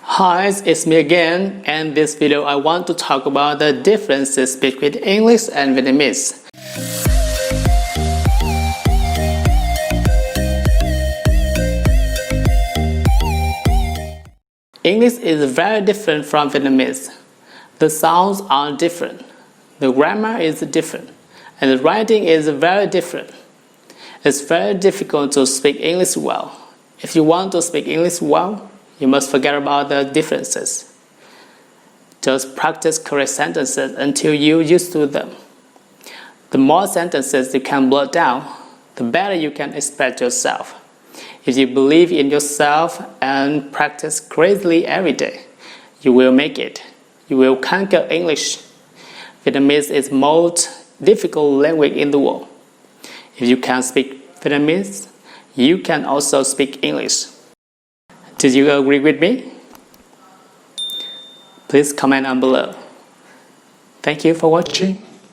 Hi, it's me again, and in this video I want to talk about the differences between English and Vietnamese. English is very different from Vietnamese. The sounds are different, the grammar is different, and the writing is very different. It's very difficult to speak English well. If you want to speak English well, you must forget about the differences. Just practice correct sentences until you're used to them. The more sentences you can blurt out, the better you can express yourself. If you believe in yourself and practice crazily every day, you will make it. You will conquer English. Vietnamese is the most difficult language in the world. If you can speak Vietnamese, you can also speak English. Did you agree with me? Please comment down below. Thank you for watching.